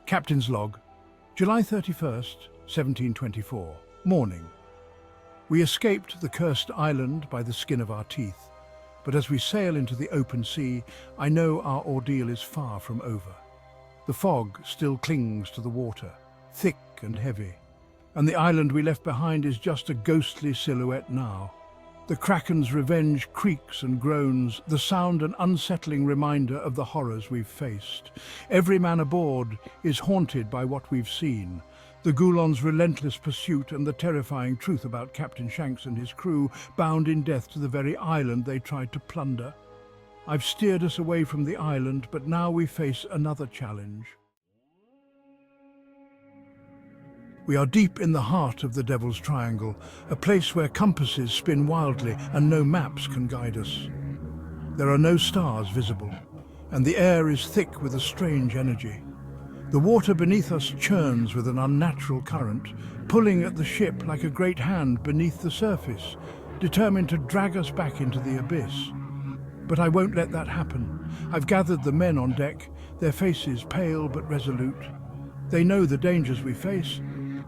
Captain's log, July 31st, 1724, morning. We escaped the cursed island by the skin of our teeth, but as we sail into the open sea, I know our ordeal is far from over. The fog still clings to the water, thick and heavy, and the island we left behind is just a ghostly silhouette now. The Kraken's revenge creaks and groans, the sound an unsettling reminder of the horrors we've faced. Every man aboard is haunted by what we've seen. The Goulon's relentless pursuit and the terrifying truth about Captain Shanks and his crew, bound in death to the very island they tried to plunder. I've steered us away from the island, but now we face another challenge. We are deep in the heart of the Devil's Triangle, a place where compasses spin wildly and no maps can guide us. There are no stars visible, and the air is thick with a strange energy. The water beneath us churns with an unnatural current, pulling at the ship like a great hand beneath the surface, determined to drag us back into the abyss. But I won't let that happen. I've gathered the men on deck, their faces pale but resolute. They know the dangers we face,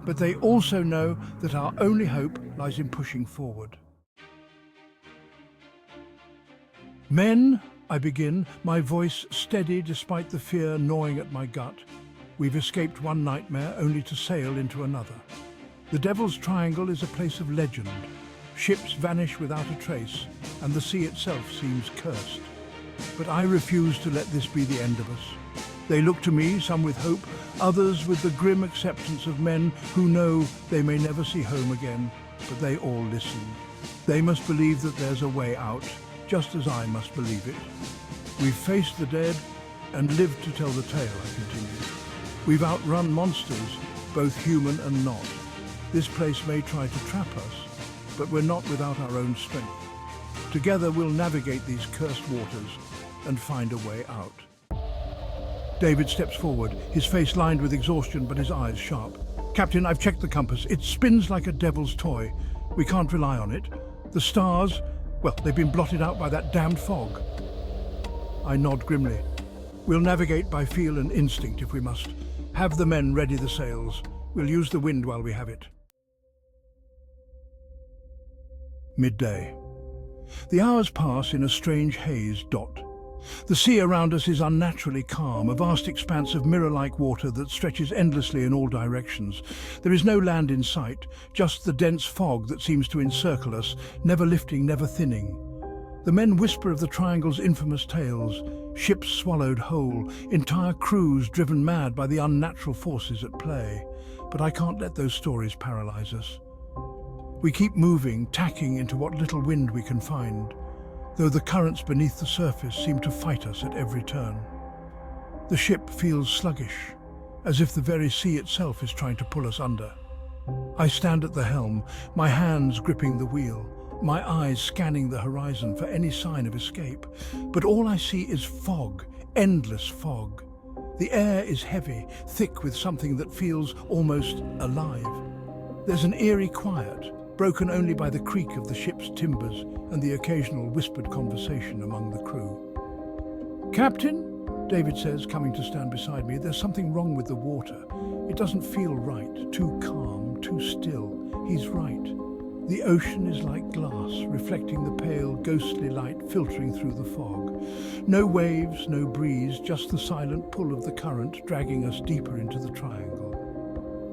but they also know that our only hope lies in pushing forward. Men, I begin, my voice steady despite the fear gnawing at my gut. We've escaped one nightmare only to sail into another. The Devil's Triangle is a place of legend. Ships vanish without a trace, and the sea itself seems cursed. But I refuse to let this be the end of us. They look to me, some with hope, others with the grim acceptance of men who know they may never see home again, but they all listen. They must believe that there's a way out, just as I must believe it. We've faced the dead and lived to tell the tale, I continue. We've outrun monsters, both human and not. This place may try to trap us, but we're not without our own strength. Together we'll navigate these cursed waters and find a way out. David steps forward, his face lined with exhaustion but his eyes sharp. Captain, I've checked the compass. It spins like a devil's toy. We can't rely on it. The stars, well, they've been blotted out by that damned fog. I nod grimly. We'll navigate by feel and instinct if we must. Have the men ready the sails. We'll use the wind while we have it. Midday. The hours pass in a strange haze dot. The sea around us is unnaturally calm, a vast expanse of mirror-like water that stretches endlessly in all directions. There is no land in sight, just the dense fog that seems to encircle us, never lifting, never thinning. The men whisper of the Triangle's infamous tales, ships swallowed whole, entire crews driven mad by the unnatural forces at play. But I can't let those stories paralyze us. We keep moving, tacking into what little wind we can find, though the currents beneath the surface seem to fight us at every turn. The ship feels sluggish, as if the very sea itself is trying to pull us under. I stand at the helm, my hands gripping the wheel, my eyes scanning the horizon for any sign of escape. But all I see is fog, endless fog. The air is heavy, thick with something that feels almost alive. There's an eerie quiet, broken only by the creak of the ship's timbers and the occasional whispered conversation among the crew. Captain, David says, coming to stand beside me, there's something wrong with the water. It doesn't feel right, too calm, too still. He's right. The ocean is like glass, reflecting the pale, ghostly light filtering through the fog. No waves, no breeze, just the silent pull of the current dragging us deeper into the triangle.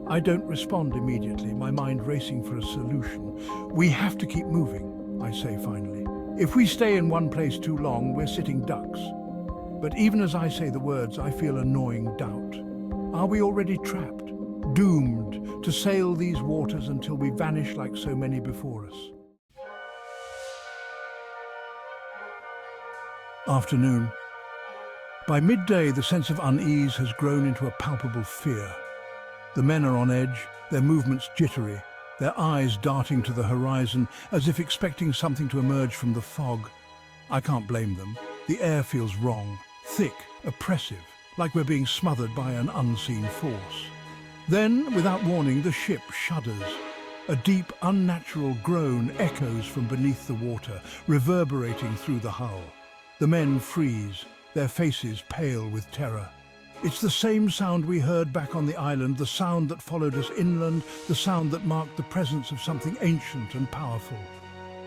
I don't respond immediately, my mind racing for a solution. We have to keep moving, I say finally. If we stay in one place too long, we're sitting ducks. But even as I say the words, I feel a gnawing doubt. Are we already trapped, doomed to sail these waters until we vanish like so many before us? Afternoon. By midday, the sense of unease has grown into a palpable fear. The men are on edge, their movements jittery, their eyes darting to the horizon as if expecting something to emerge from the fog. I can't blame them. The air feels wrong, thick, oppressive, like we're being smothered by an unseen force. Then, without warning, the ship shudders. A deep, unnatural groan echoes from beneath the water, reverberating through the hull. The men freeze, their faces pale with terror. It's the same sound we heard back on the island, the sound that followed us inland, the sound that marked the presence of something ancient and powerful.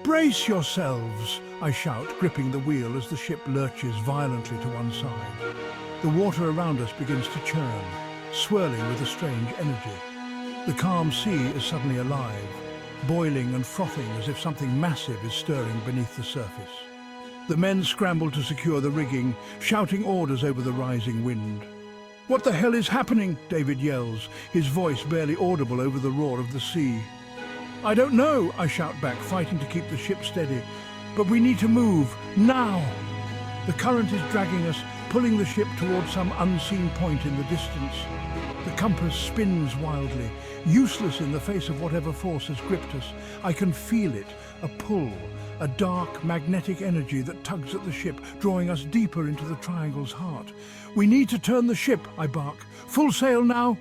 "Brace yourselves!" I shout, gripping the wheel as the ship lurches violently to one side. The water around us begins to churn, swirling with a strange energy. The calm sea is suddenly alive, boiling and frothing as if something massive is stirring beneath the surface. The men scramble to secure the rigging, shouting orders over the rising wind. "What the hell is happening?" David yells, his voice barely audible over the roar of the sea. "I don't know," I shout back, fighting to keep the ship steady. "But we need to move, now!" The current is dragging us, pulling the ship towards some unseen point in the distance. The compass spins wildly, useless in the face of whatever force has gripped us. I can feel it, a pull, a dark, magnetic energy that tugs at the ship, drawing us deeper into the triangle's heart. "We need to turn the ship," I bark. "Full sail now!"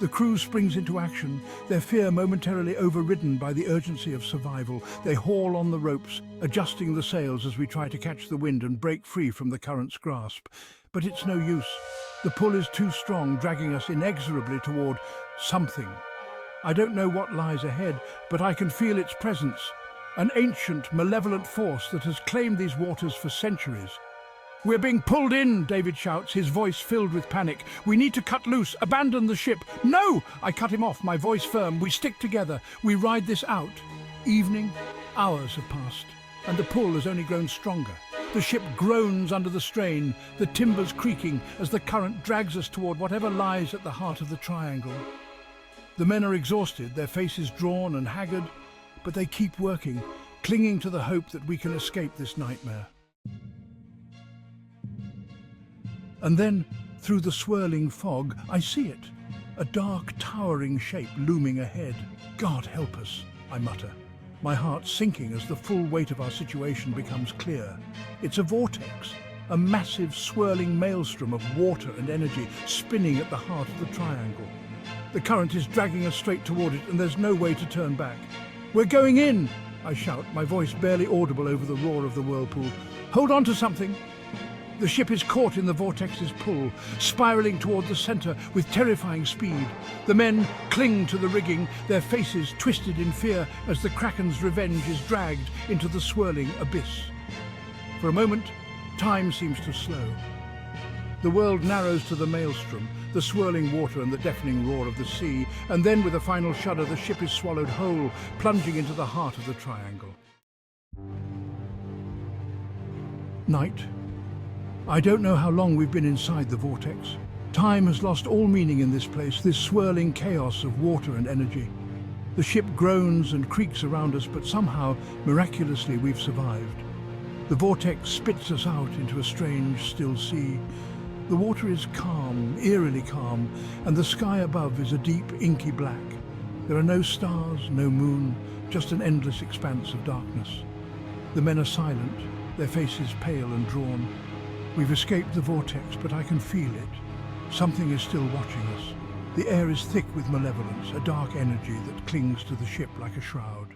The crew springs into action, their fear momentarily overridden by the urgency of survival. They haul on the ropes, adjusting the sails as we try to catch the wind and break free from the current's grasp. But it's no use. The pull is too strong, dragging us inexorably toward something. I don't know what lies ahead, but I can feel its presence. An ancient, malevolent force that has claimed these waters for centuries. "We're being pulled in," David shouts, his voice filled with panic. "We need to cut loose, abandon the ship." "No!" I cut him off, my voice firm. "We stick together. We ride this out." Evening, hours have passed, and the pull has only grown stronger. The ship groans under the strain, the timbers creaking as the current drags us toward whatever lies at the heart of the triangle. The men are exhausted, their faces drawn and haggard, but they keep working, clinging to the hope that we can escape this nightmare. And then, through the swirling fog, I see it, a dark, towering shape looming ahead. "God help us," I mutter, my heart sinking as the full weight of our situation becomes clear. It's a vortex, a massive, swirling maelstrom of water and energy spinning at the heart of the triangle. The current is dragging us straight toward it, and there's no way to turn back. "We're going in!" I shout, my voice barely audible over the roar of the whirlpool. "Hold on to something!" The ship is caught in the vortex's pull, spiraling toward the center with terrifying speed. The men cling to the rigging, their faces twisted in fear as the Kraken's revenge is dragged into the swirling abyss. For a moment, time seems to slow. The world narrows to the maelstrom, the swirling water and the deafening roar of the sea, and then with a final shudder the ship is swallowed whole, plunging into the heart of the triangle. Night. I don't know how long we've been inside the vortex. Time has lost all meaning in this place, this swirling chaos of water and energy. The ship groans and creaks around us, but somehow, miraculously, we've survived. The vortex spits us out into a strange, still sea. The water is calm, eerily calm, and the sky above is a deep, inky black. There are no stars, no moon, just an endless expanse of darkness. The men are silent, their faces pale and drawn. We've escaped the vortex, but I can feel it. Something is still watching us. The air is thick with malevolence, a dark energy that clings to the ship like a shroud.